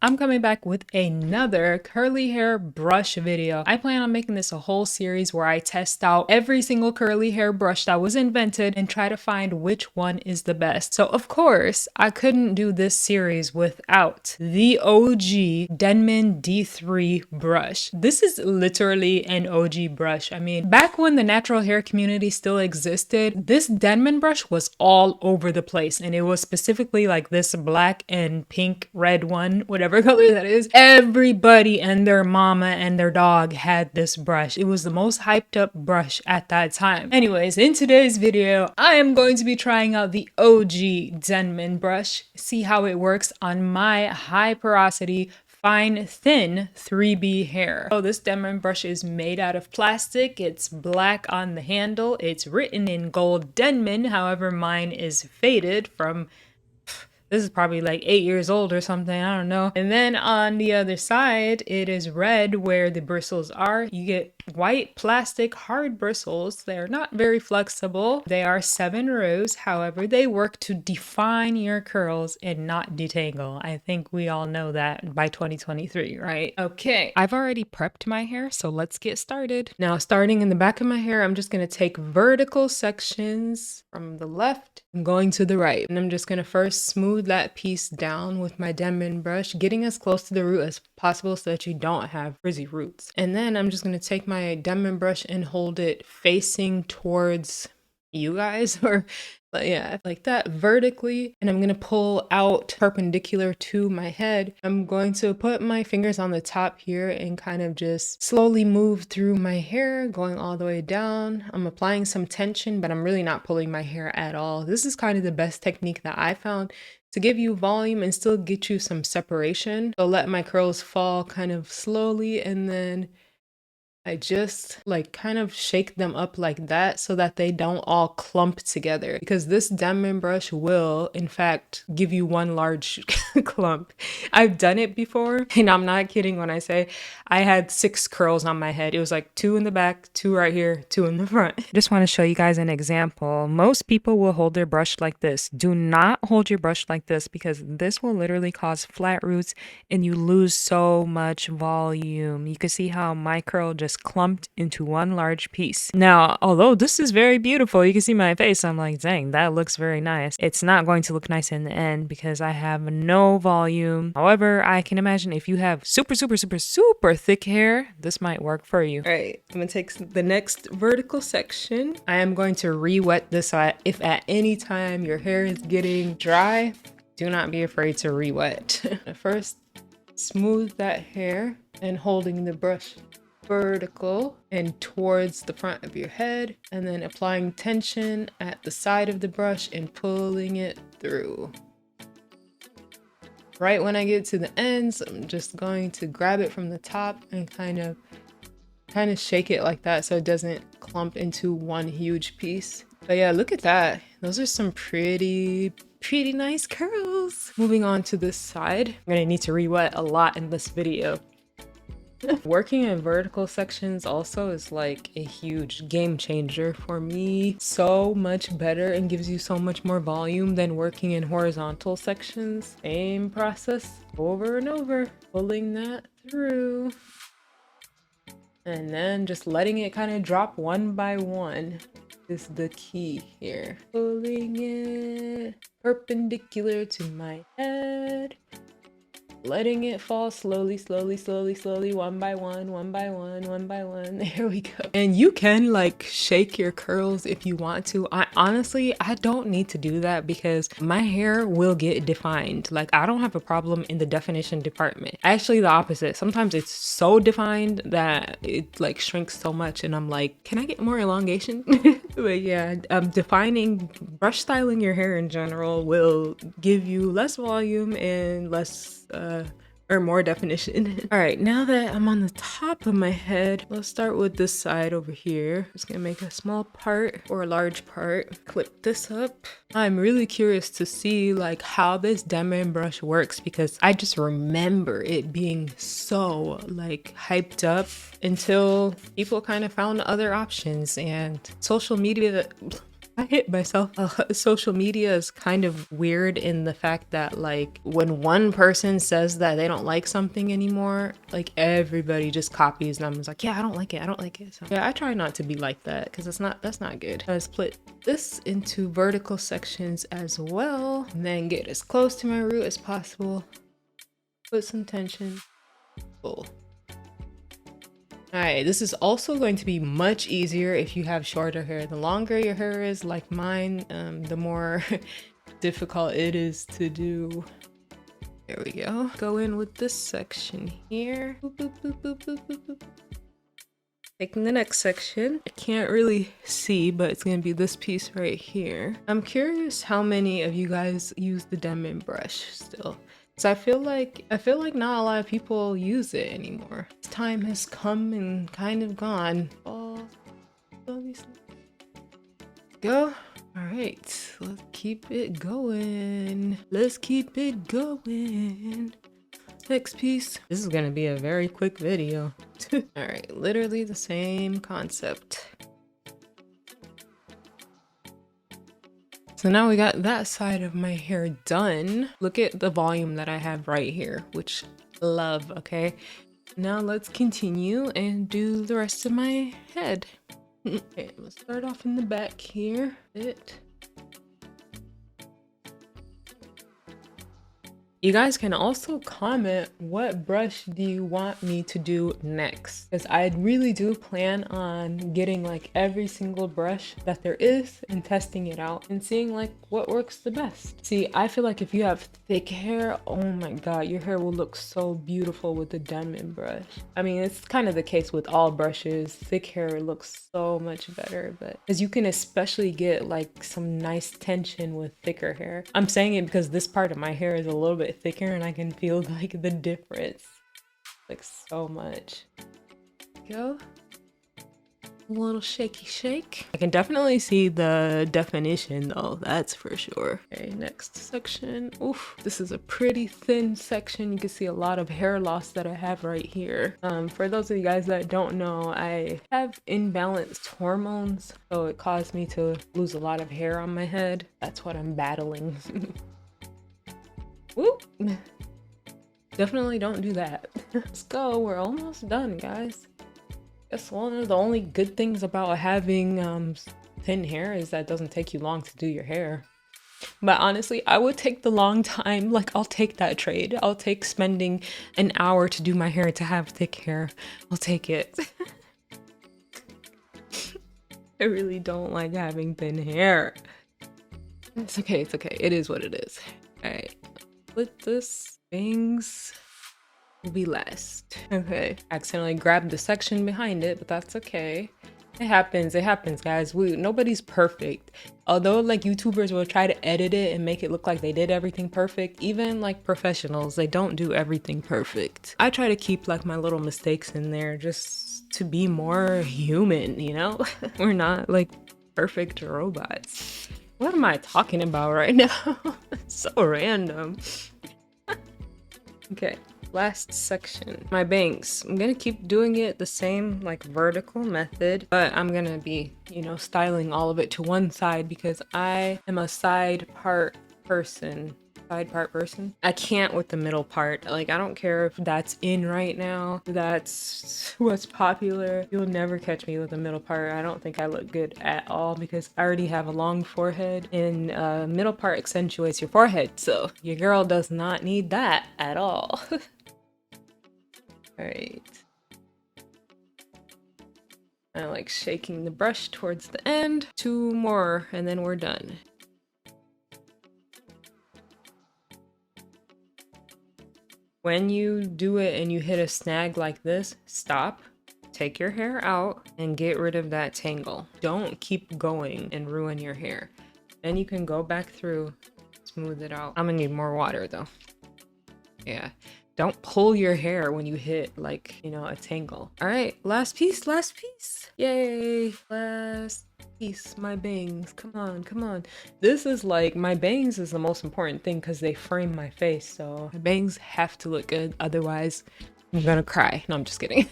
I'm coming back with another curly hair brush video. I plan on making this a whole series where I test out every single curly hair brush that was invented and try to find which one is the best. So of course, I couldn't do this series without the OG Denman D3 brush. This is literally an OG brush. I mean, back when the natural hair community still existed, this Denman brush was all over the place, and it was specifically like this black and pink red one, whatever color that is. Everybody and their mama and their dog had this brush. It was the most hyped up brush at that time. Anyways, in today's video, I am going to be trying out the OG Denman brush, see how it works on my high porosity fine thin 3B hair. So this Denman brush is made out of plastic. It's black on the handle. It's written in gold Denman. However, mine is faded from, this is probably like 8 years old or something, I don't know. And then on the other side, it is red where the bristles are. You get white plastic hard bristles. They're not very flexible. They are 7 rows. However, they work to define your curls and not detangle. I think we all know that by 2023, right? Okay, I've already prepped my hair, so let's get started. Now, starting in the back of my hair, I'm just gonna take vertical sections from the left and going to the right. And I'm just gonna first smooth that piece down with my Denman brush, getting as close to the root as possible so that you don't have frizzy roots. And then I'm just gonna take my Denman brush and hold it facing towards you guys, or yeah, like that vertically. And I'm gonna pull out perpendicular to my head. I'm going to put my fingers on the top here and kind of just slowly move through my hair, going all the way down. I'm applying some tension, but I'm really not pulling my hair at all. This is kind of the best technique that I found to give you volume and still get you some separation. So let my curls fall kind of slowly, and then I just like kind of shake them up like that so that they don't all clump together, because this Denman brush will in fact give you one large clump. I've done it before, and I'm not kidding when I say I had 6 curls on my head. It was like 2 in the back, 2 right here, 2 in the front. Just want to show you guys an example. Most people will hold their brush like this. Do not hold your brush like this, because this will literally cause flat roots and you lose so much volume. You can see how my curl just clumped into one large piece. Now, although this is very beautiful, you can see my face, I'm like, dang, that looks very nice. It's not going to look nice in the end because I have no volume. However, I can imagine if you have super thick hair, this might work for you. All right, I'm gonna take the next vertical section. I am going to re-wet this. If at any time your hair is getting dry, do not be afraid to re-wet. First, smooth that hair and holding the brush vertical and towards the front of your head, and then applying tension at the side of the brush and pulling it through. Right when I get to the ends, I'm just going to grab it from the top and kind of shake it like that so it doesn't clump into one huge piece. But yeah, look at that. Those are some pretty nice curls. Moving on to this side. I'm gonna need to re-wet a lot in this video. Working in vertical sections also is like a huge game changer for me. So much better and gives you so much more volume than working in horizontal sections. Same process over and over, pulling that through. And then just letting it kind of drop one by one is the key here. Pulling it perpendicular to my head. Letting it fall slowly, one by one. There we go. And you can like shake your curls if you want to. I don't need to do that because my hair will get defined. Like, I don't have a problem in the definition department. Actually, the opposite. Sometimes it's so defined that it like shrinks so much, and I'm like, can I get more elongation? But yeah, defining, brush styling your hair in general will give you less volume and less or more definition. All right, now that I'm on the top of my head, let's start with this side over here. Just gonna make a small part or a large part, clip this up. I'm really curious to see like how this Denman brush works, because I just remember it being so like hyped up until people kind of found other options, and social media I hit myself. Social media is kind of weird in the fact that like when one person says that they don't like something anymore, like everybody just copies them. It's like, yeah, I don't like it. I don't like it. So yeah, I try not to be like that because that's not good. I split this into vertical sections as well, and then get as close to my root as possible. Put some tension. Pull. Alright, this is also going to be much easier if you have shorter hair. The longer your hair is, like mine, the more difficult it is to do. There we go. Go in with this section here. Boop, boop, boop, boop, boop, boop, boop. Taking the next section. I can't really see, but it's gonna be this piece right here. I'm curious how many of you guys use the Denman brush still. So I feel like not a lot of people use it anymore. This time has come and kind of gone. Oh, go. All right, let's keep it going. Let's keep it going. Next piece. This is gonna be a very quick video. All right, literally the same concept. So now we got that side of my hair done. Look at the volume that I have right here, which I love, okay? Now let's continue and do the rest of my head. Okay, let's start off in the back here. You guys can also comment what brush do you want me to do next, because I really do plan on getting like every single brush that there is and testing it out and seeing like what works the best. See, I feel like if you have thick hair, oh my god, your hair will look so beautiful with the Denman brush. I mean, it's kind of the case with all brushes. Thick hair looks so much better, but because you can especially get like some nice tension with thicker hair. I'm saying it because this part of my hair is a little bit thicker and I can feel like the difference like so much. Go. A little shaky shake. I can definitely see the definition though, that's for sure. Okay, next section. Oof, this is a pretty thin section. You can see a lot of hair loss that I have right here. For those of you guys that don't know, I have imbalanced hormones, so it caused me to lose a lot of hair on my head. That's what I'm battling. Whoop. Definitely don't do that. Let's go, we're almost done, guys. Guess one of the only good things about having thin hair is that it doesn't take you long to do your hair. But honestly, I would take the long time. Like, I'll take that trade. I'll take spending an hour to do my hair to have thick hair. I'll take it. I really don't like having thin hair. It's okay, it's okay. It is what it is. All right, put this things will be last. Okay, accidentally grabbed the section behind it, but that's okay. It happens guys. Nobody's perfect. Although like YouTubers will try to edit it and make it look like they did everything perfect, even like professionals, they don't do everything perfect. I try to keep like my little mistakes in there just to be more human, you know? We're not like perfect robots. What am I talking about right now? It's so random. Okay. Last section, my bangs. I'm gonna keep doing it the same like vertical method, but I'm gonna be, you know, styling all of it to one side because I am a side part person. I can't with the middle part. Like, I don't care if that's in right now, that's what's popular. You'll never catch me with the middle part. I don't think I look good at all because I already have a long forehead, and middle part accentuates your forehead, so your girl does not need that at all. All right. I like shaking the brush towards the end. 2 more and then we're done. When you do it and you hit a snag like this, stop, take your hair out, and get rid of that tangle. Don't keep going and ruin your hair. Then you can go back through, smooth it out. I'm gonna need more water though. Yeah. Don't pull your hair when you hit like, you know, a tangle. All right, last piece, last piece. Yay, last piece, my bangs. Come on, come on. This is like, my bangs is the most important thing because they frame my face. So my bangs have to look good. Otherwise, I'm gonna cry. No, I'm just kidding.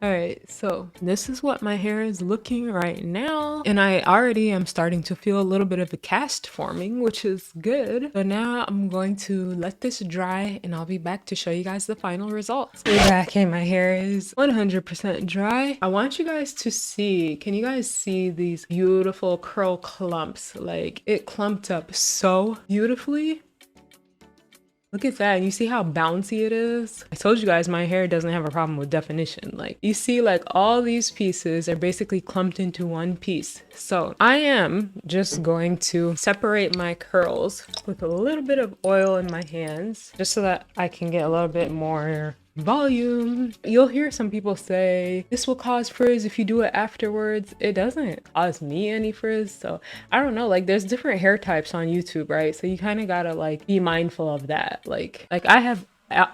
All right, so this is what my hair is looking right now. And I already am starting to feel a little bit of a cast forming, which is good. So now I'm going to let this dry and I'll be back to show you guys the final results. We're back and my hair is 100% dry. I want you guys to see, can you guys see these beautiful curl clumps? Like it clumped up so beautifully. Look at that. You see how bouncy it is? I told you guys my hair doesn't have a problem with definition. Like you see like all these pieces are basically clumped into one piece. So I am just going to separate my curls with a little bit of oil in my hands just so that I can get a little bit more volume. You'll hear some people say this will cause frizz if you do it afterwards. It doesn't cause me any frizz. So I don't know, like there's different hair types on YouTube, right? So you kind of gotta like be mindful of that. Like I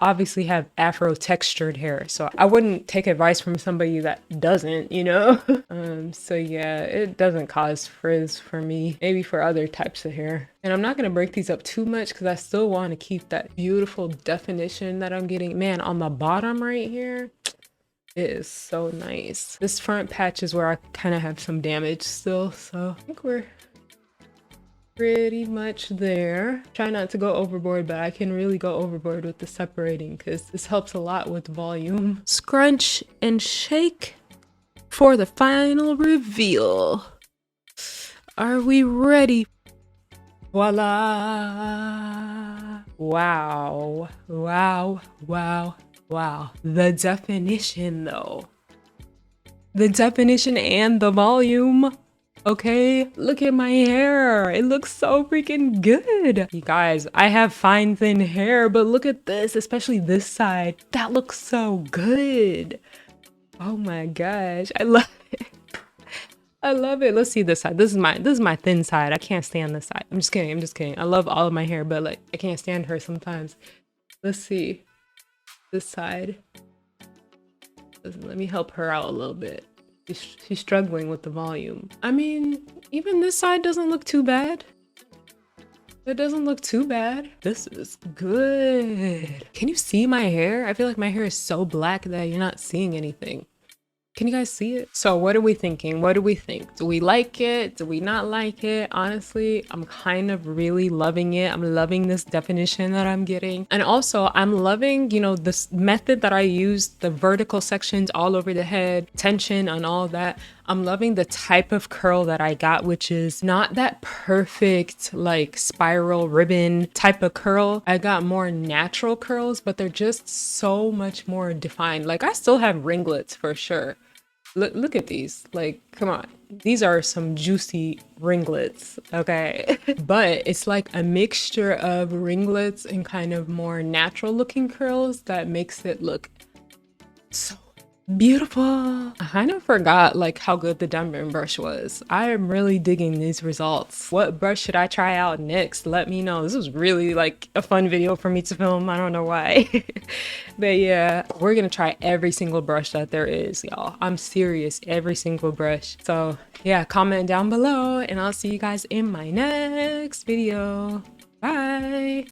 obviously have afro textured hair, so I wouldn't take advice from somebody that doesn't, you know. So yeah, it doesn't cause frizz for me, maybe for other types of hair. And I'm not gonna break these up too much because I still want to keep that beautiful definition that I'm getting. Man, on the bottom right here, it is so nice. This front patch is where I kind of have some damage still, so I think we're pretty much there. Try not to go overboard, but I can really go overboard with the separating because this helps a lot with volume. Scrunch and shake for the final reveal. Are we ready? Voila! Wow, wow, wow, wow. The definition though. The definition and the volume. Okay, look at my hair. It looks so freaking good. You guys, I have fine, thin hair, but look at this, especially this side. That looks so good. Oh my gosh, I love it. I love it. Let's see this side. This is my thin side. I can't stand this side. I'm just kidding. I'm just kidding. I love all of my hair, but like I can't stand her sometimes. Let's see this side. Let me help her out a little bit. She's struggling with the volume. I mean, even this side doesn't look too bad. It doesn't look too bad. This is good. Can you see my hair? I feel like my hair is so black that you're not seeing anything. Can you guys see it? So what are we thinking? What do we think? Do we like it? Do we not like it? Honestly, I'm kind of really loving it. I'm loving this definition that I'm getting. And also I'm loving, you know, this method that I used, the vertical sections all over the head, tension and all that. I'm loving the type of curl that I got, which is not that perfect like spiral ribbon type of curl. I got more natural curls, but they're just so much more defined. Like I still have ringlets for sure. Look at these, like, come on. These are some juicy ringlets, okay? But it's like a mixture of ringlets and kind of more natural looking curls that makes it look so beautiful. I kind of forgot like how good the Denman brush was. I am really digging these results. What brush should I try out next? Let me know. This was really like a fun video for me to film. I don't know why. But yeah, we're gonna try every single brush that there is, y'all. I'm serious, every single brush. So yeah, comment down below and I'll see you guys in my next video. Bye.